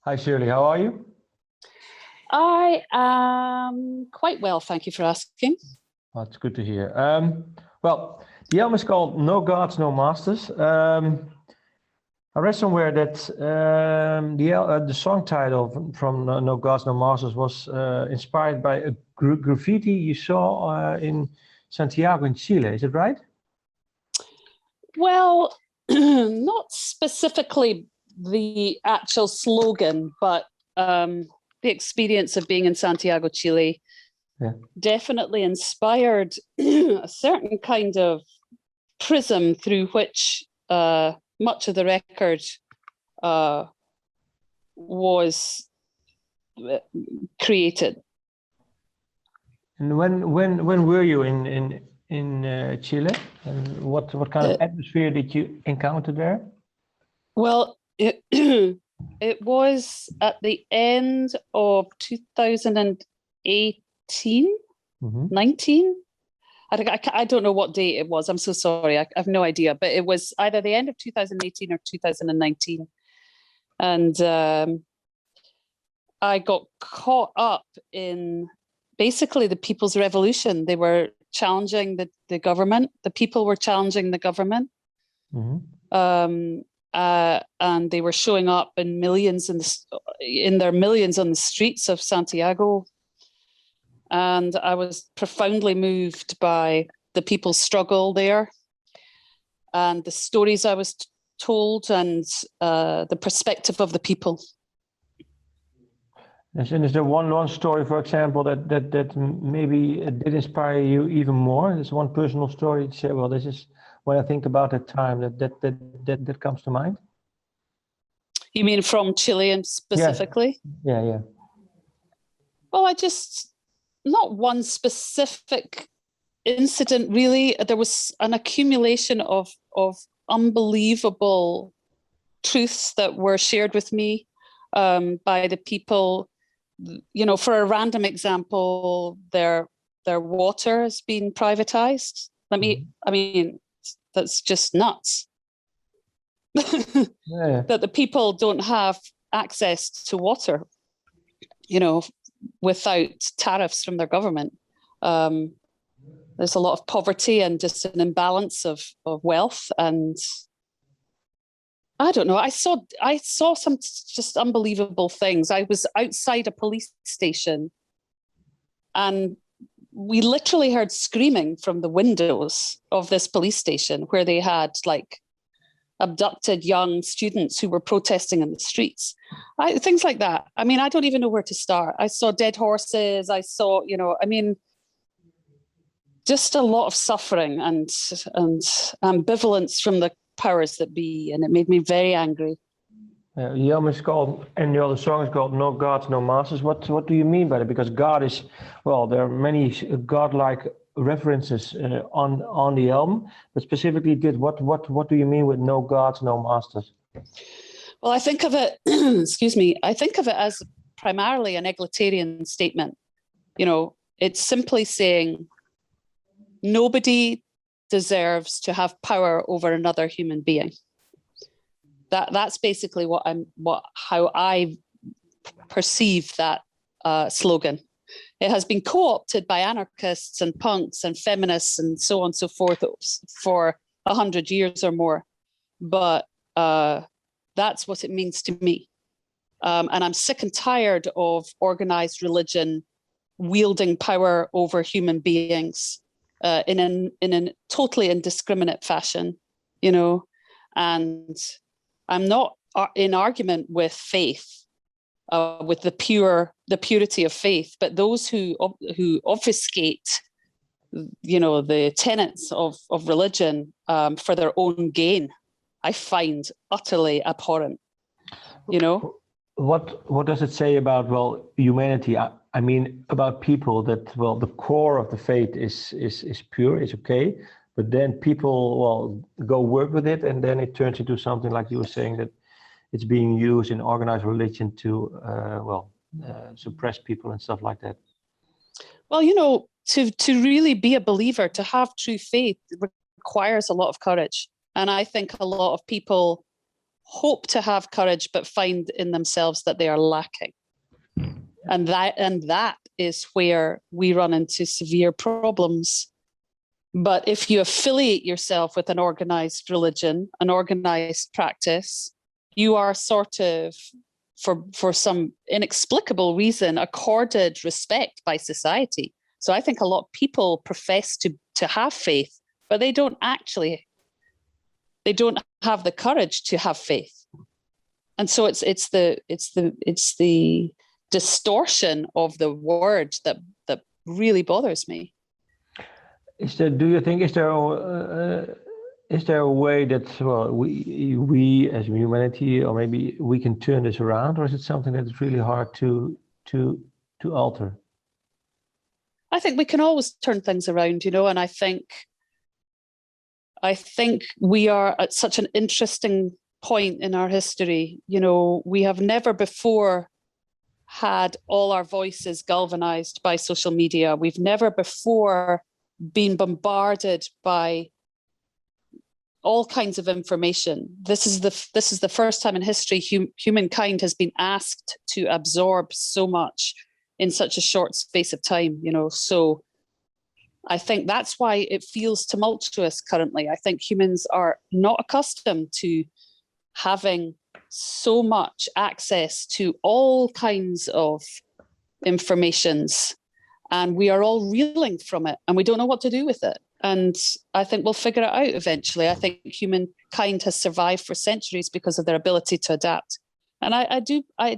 Hi, Shirley. How are you? I am quite well, thank you for asking. Well, it's good to hear. Well, the album is called No Gods, No Masters. I read somewhere that the song title from No Gods, No Masters was inspired by a graffiti you saw in Santiago in Chile. Is it right? Well, not specifically the actual slogan, but the experience of being in Santiago, Chile, definitely inspired a certain kind of prism through which much of the record was created. And when were you in Chile? And what kind of atmosphere did you encounter there? Well, it was at the end of 2018, 19. I don't know what date it was. I'm so sorry. I have no idea. But it was either the end of 2018 or 2019. And I got caught up in basically the People's Revolution. They were challenging the government. The people were challenging the government. And they were showing up in millions in their millions on the streets of Santiago. And I was profoundly moved by the people's struggle there and the stories I was told and the perspective of the people. And is there one story, for example, that maybe did inspire you even more? There's one personal story to say, well, this is when I think about that time that comes to mind. You mean from Chile specifically? Yeah. Well, not one specific incident really. There was an accumulation of unbelievable truths that were shared with me by the people. You know, for a random example, their water has been privatized. I mean, that's just nuts. That the people don't have access to water, you know, without tariffs from their government. There's a lot of poverty and just an imbalance of wealth. And I don't know, I saw some just unbelievable things. I was outside a police station and we literally heard screaming from the windows of this police station where they had like abducted young students who were protesting in the streets. Things like that. I mean, I don't even know where to start. I saw dead horses. I saw, just a lot of suffering and ambivalence from the powers that be. And it made me very angry. The album is called, and the other song is called No Gods, No Masters. What do you mean by that? Because God is, well, there are many godlike references on the album, but specifically what do you mean with no gods, no masters? Well, I think of it, I think of it as primarily an egalitarian statement. It's simply saying nobody deserves to have power over another human being. That's basically how I perceive that slogan. It has been co-opted by anarchists and punks and feminists and so on and so forth for 100 years or more. But that's what it means to me. And I'm sick and tired of organized religion wielding power over human beings in a totally indiscriminate fashion, and I'm not in argument with faith. With the purity of faith, but those who obfuscate, the tenets of religion for their own gain, I find utterly abhorrent. What does it say about humanity? I mean, about people that the core of the faith is pure, is okay, but then people go work with it, and then it turns into something like you were saying that. It's being used in organized religion to suppress people and stuff like that. Well, to really be a believer, to have true faith requires a lot of courage. And I think a lot of people hope to have courage, but find in themselves that they are lacking. And that is where we run into severe problems. But if you affiliate yourself with an organized religion, an organized practice, you are sort of, for some inexplicable reason, accorded respect by society. So I think a lot of people profess to have faith, but they don't have the courage to have faith. And so it's the distortion of the word that really bothers me. Do you think is there a way that we as humanity, or maybe we can turn this around, or is it something that is really hard to alter? I think we can always turn things around, and I think we are at such an interesting point in our history. We have never before had all our voices galvanized by social media. We've never before been bombarded by all kinds of information. This is the first time in history humankind has been asked to absorb so much in such a short space of time. So I think that's why it feels tumultuous currently. I think humans are not accustomed to having so much access to all kinds of informations, and we are all reeling from it, and we don't know what to do with it. And I think we'll figure it out eventually. I think humankind has survived for centuries because of their ability to adapt. And I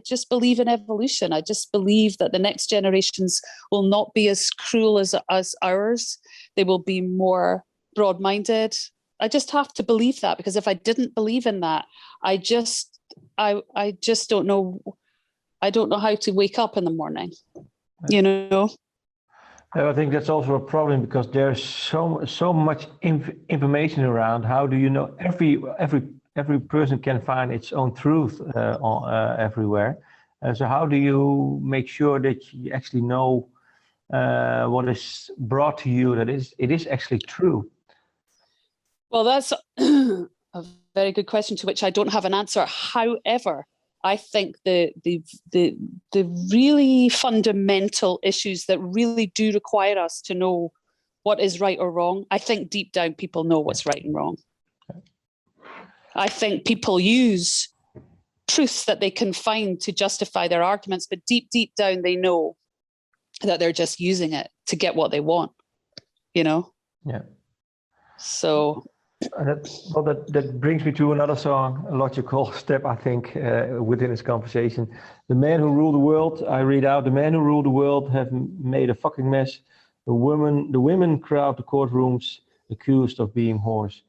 just believe in evolution. I just believe that the next generations will not be as cruel as ours. They will be more broad-minded. I just have to believe that, because if I didn't believe in that, I just don't know. I don't know how to wake up in the morning, I think that's also a problem, because there's so much information around. How do you know? Every person can find its own truth everywhere. So how do you make sure that you actually know what is brought to you that it is actually true? Well, that's a very good question to which I don't have an answer. However, I think the really fundamental issues that really do require us to know what is right or wrong, I think deep down people know what's right and wrong. I think people use truths that they can find to justify their arguments, but deep down they know that they're just using it to get what they want, Yeah. So... that brings me to another song, a logical step, I think, within this conversation. The men who rule the world, I read out, the men who rule the world have made a fucking mess. The women crowd the courtrooms accused of being whores.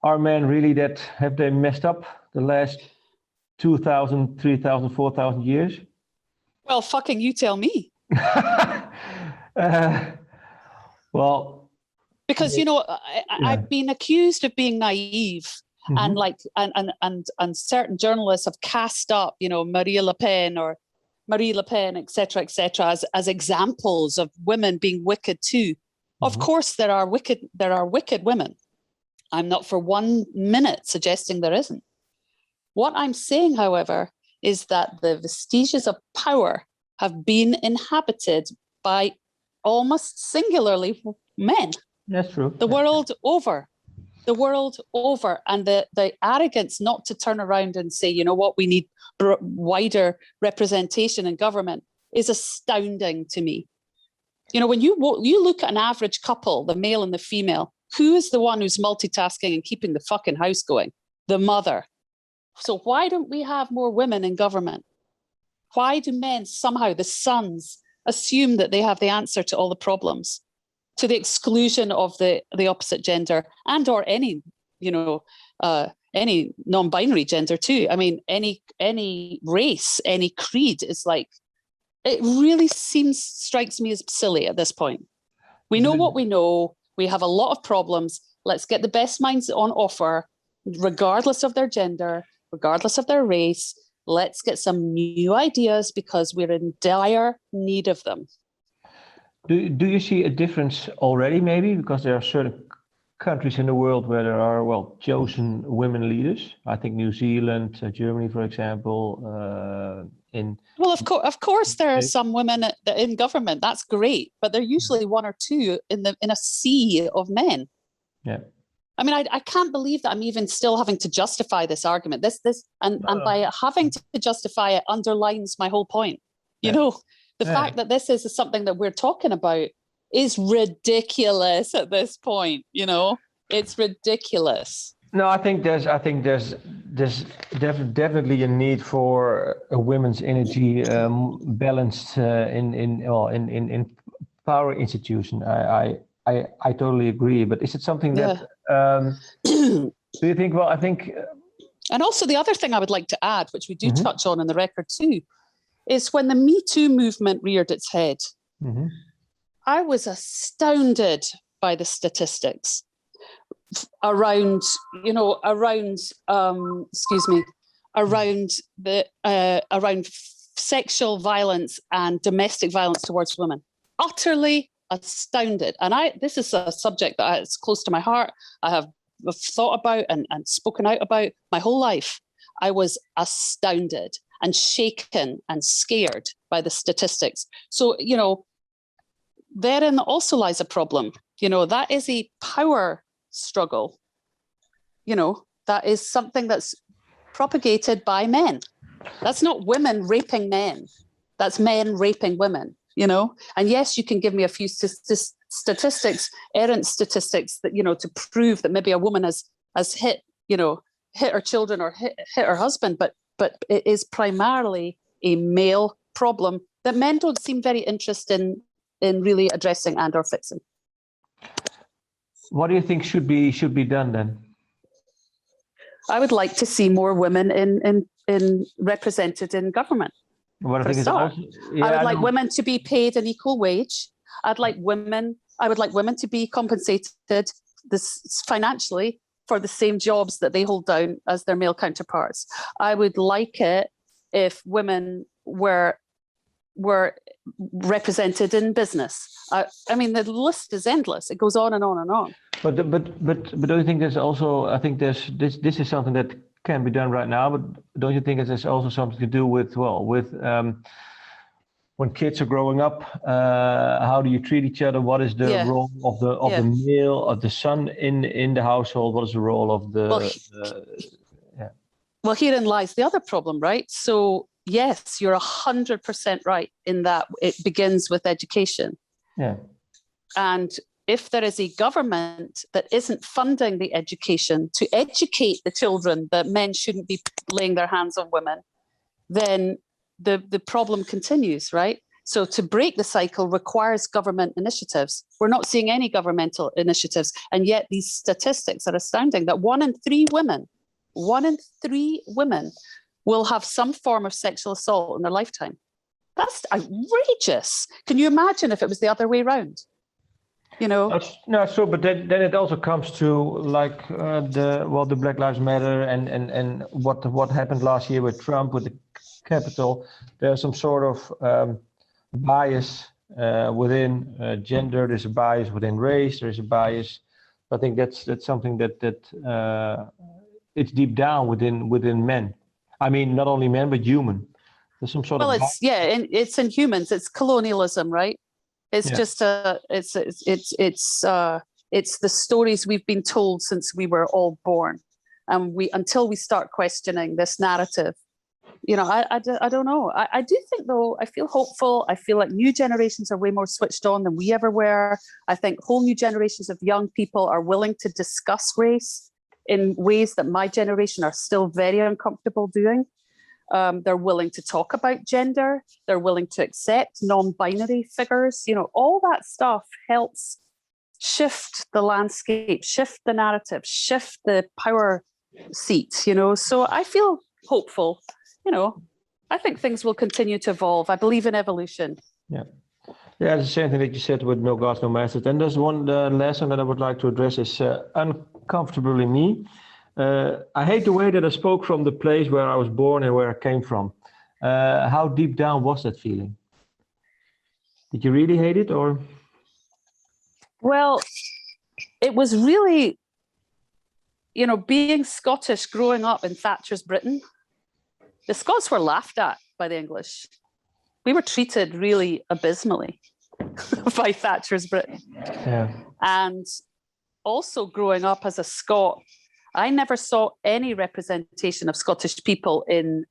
Are men really have they messed up the last 2,000, 3,000, 4,000 years? Well, fucking you tell me. Well... Because I've been accused of being naive, and and certain journalists have cast up, Marie Le Pen, etc., as examples of women being wicked too. Of course, there are wicked women. I'm not for 1 minute suggesting there isn't. What I'm saying, however, is that the vestiges of power have been inhabited by almost singularly men. That's true. The world over. And the arrogance not to turn around and say, we need wider representation in government is astounding to me. When you look at an average couple, the male and the female, who is the one who's multitasking and keeping the fucking house going? The mother. So why don't we have more women in government? Why do men somehow, the sons, assume that they have the answer to all the problems, to the exclusion of the opposite gender and or any non-binary gender too? I mean, any race, any creed is like, it really strikes me as silly at this point. We know what we know. We have a lot of problems. Let's get the best minds on offer, regardless of their gender, regardless of their race. Let's get some new ideas, because we're in dire need of them. Do you see a difference already, maybe? Because there are certain countries in the world where there are, well, chosen women leaders. I think New Zealand, Germany, for example. Well, of course, there are some women in government. That's great, but they're usually one or two in a sea of men. Yeah. I mean, I can't believe that I'm even still having to justify this argument. And by having to justify it underlines my whole point. You know, the fact that this is something that we're talking about is ridiculous at this point. You know, it's ridiculous. No, I think there's definitely a need for a women's energy balanced in power institution. I totally agree. But is it something that do you think? Well, I think. And also the other thing I would like to add, which we do touch on in the record too, is when the Me Too movement reared its head. I was astounded by the statistics around sexual violence and domestic violence towards women. Utterly astounded. And this is a subject that is close to my heart. I have thought about and spoken out about my whole life. I was astounded and shaken and scared by the statistics. So, you know, therein also lies a problem. You know, that is a power struggle. You know, that is something that's propagated by men. That's not women raping men. That's men raping women, you know. And yes, you can give me a few statistics, errant statistics that, you know, to prove that maybe a woman has hit her children or hit her husband, but it is primarily a male problem that men don't seem very interested in really addressing and or fixing. What do you think should be done then? I would like to see more women in represented in government. What I think is also, I would like women to be paid an equal wage. I would like women to be compensated financially for the same jobs that they hold down as their male counterparts. I would like it if women were represented in business. I mean, the list is endless. It goes on and on and on. But don't you think there's also? I think there's this is something that can be done right now. But don't you think there's also something to do with when kids are growing up? How do you treat each other? What is the role of the male, of the son in the household? What is the role of Well, herein lies the other problem, right? So yes, you're 100% right in that it begins with education. Yeah. And if there is a government that isn't funding the education to educate the children that men shouldn't be laying their hands on women, then the problem continues, right? So to break the cycle requires government initiatives. We're not seeing any governmental initiatives. And yet these statistics are astounding that 1 in 3 women will have some form of sexual assault in their lifetime. That's outrageous. Can you imagine if it was the other way around? You know? No, so but then it also comes to like the Black Lives Matter and what happened last year with Trump with the Capitol. There's some sort of bias within gender. There's a bias within race. There's a bias. I think that's something that it's deep down within men. I mean, not only men but human. There's some sort of it's in humans. It's colonialism, right? It's just it's the stories we've been told since we were all born, and until we start questioning this narrative, you know, I don't know. I do think though, I feel hopeful. I feel like new generations are way more switched on than we ever were. I think whole new generations of young people are willing to discuss race in ways that my generation are still very uncomfortable doing. They're willing to talk about gender. They're willing to accept non-binary figures. You know, all that stuff helps shift the landscape, shift the narrative, shift the power seats, you know. So I feel hopeful. You know, I think things will continue to evolve. I believe in evolution. Yeah. Yeah, it's the same thing that you said with No Gods, No Masters. And there's one lesson that I would like to address is Uncomfortably Me. I hate the way that I spoke from the place where I was born and where I came from. How deep down was that feeling? Did you really hate it, or? Well, it was really, being Scottish, growing up in Thatcher's Britain, the Scots were laughed at by the English. We were treated really abysmally by Thatcher's Britain. Yeah. And also growing up as a Scot, I never saw any representation of Scottish people in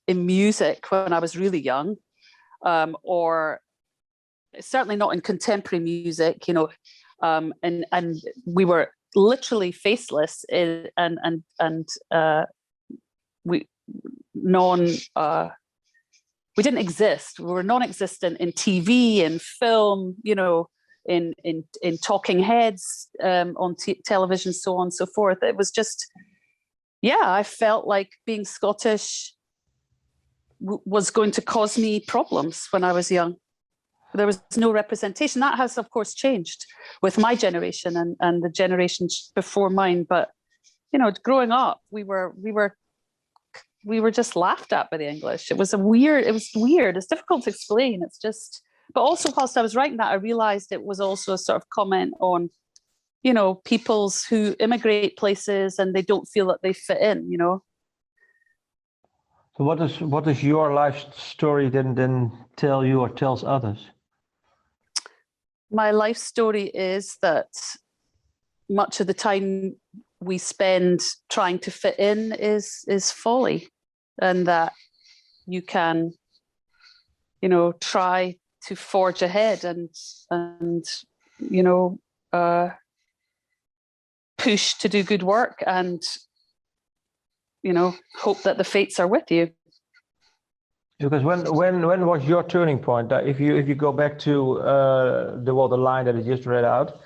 music when I was really young, or certainly not in contemporary music, and we were literally faceless we didn't exist. We were non-existent in TV and film, in talking heads, on television, so on and so forth. It was just, I felt like being Scottish was going to cause me problems when I was young. There was no representation. That has, of course, changed with my generation and the generations before mine. But, growing up, we were just laughed at by the English. It was weird. It's difficult to explain. It's just, but also whilst I was writing that, I realized it was also a sort of comment on, peoples who immigrate places and they don't feel that they fit in, So what does your life story then tell you or tells others? My life story is that much of the time we spend trying to fit in is folly, and that you can, try to forge ahead and push to do good work and, hope that the fates are with you. Because when was your turning point? If you go back to the line that I just read out,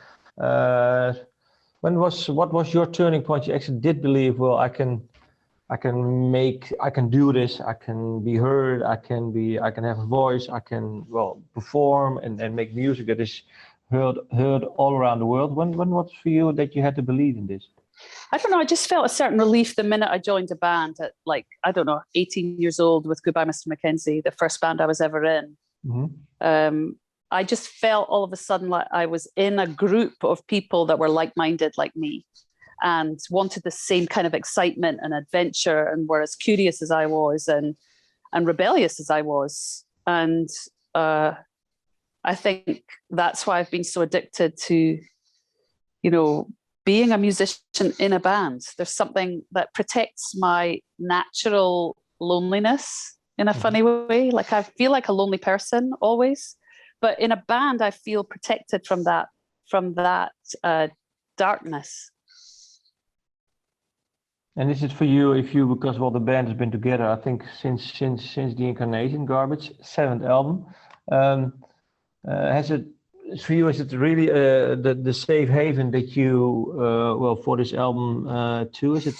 what was your turning point? You actually did believe, well, I can do this. I can be heard. I can have a voice. I can perform and make music that is heard all around the world. When was for you that you had to believe in this? I don't know. I just felt a certain relief the minute I joined a band at 18 years old with Goodbye, Mr. Mackenzie, the first band I was ever in. Mm-hmm. I just felt all of a sudden like I was in a group of people that were like-minded like me and wanted the same kind of excitement and adventure and were as curious as I was and rebellious as I was. And I think that's why I've been so addicted to, being a musician in a band. There's something that protects my natural loneliness in a funny way. Like I feel like a lonely person always, but in a band, I feel protected from that darkness. And is it for you, because the band has been together, I think since the Incarnation, Garbage, 7th album, for you, is it really the safe haven that you for this album too? Is it?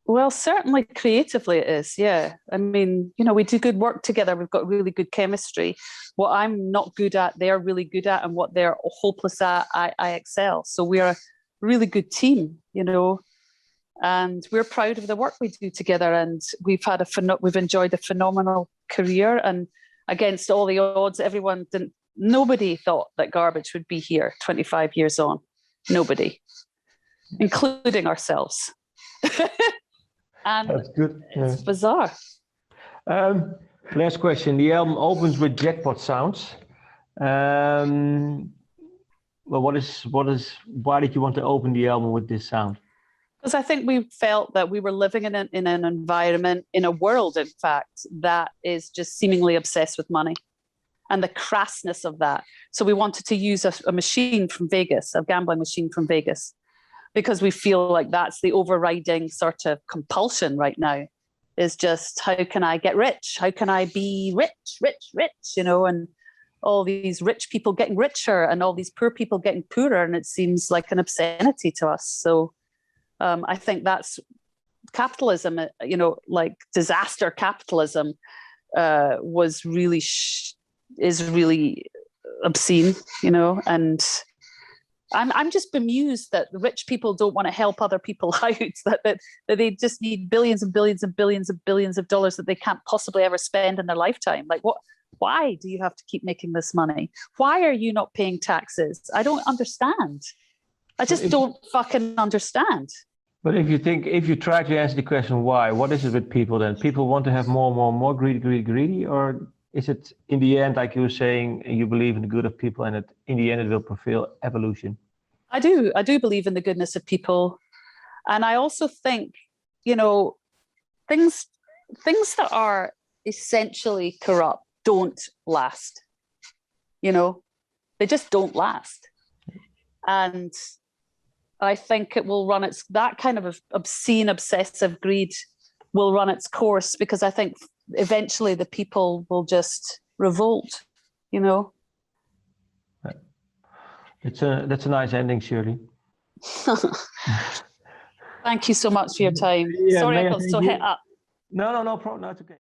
Well, certainly creatively it is. Yeah, I mean, we do good work together. We've got really good chemistry. What I'm not good at, they're really good at, and what they're hopeless at, I excel. So we're a really good team, and we're proud of the work we do together. And we've enjoyed a phenomenal career, and against all the odds, nobody thought that Garbage would be here 25 years on. Nobody, including ourselves. And that's good. It's bizarre. Last question. The album opens with jackpot sounds. Why did you want to open the album with this sound? Because I think we felt that we were living in an environment, in a world, in fact, that is just seemingly obsessed with money and the crassness of that. So we wanted to use a machine from Vegas, a gambling machine from Vegas, because we feel like that's the overriding sort of compulsion right now, is just how can I get rich? How can I be rich, and all these rich people getting richer and all these poor people getting poorer. And it seems like an obscenity to us. So I think that's capitalism, like disaster capitalism is really obscene, and I'm just bemused that the rich people don't want to help other people out, that they just need billions and billions and billions and billions of dollars that they can't possibly ever spend in their lifetime. Like why do you have to keep making this money? Why are you not paying taxes? I don't understand. I just don't fucking understand. But if you try to answer the question why, what is it with people then? People want to have more greedy, or is it in the end, like you were saying, you believe in the good of people, and in the end it will fulfill evolution? I do believe in the goodness of people, and I also think, things that are essentially corrupt don't last. They just don't last, and I think it will run that kind of obscene, obsessive greed will run its course, because I think eventually the people will just revolt, That's a nice ending, Shirley. Thank you so much for your time. Yeah, sorry I got so hit up. No problem. No, it's okay.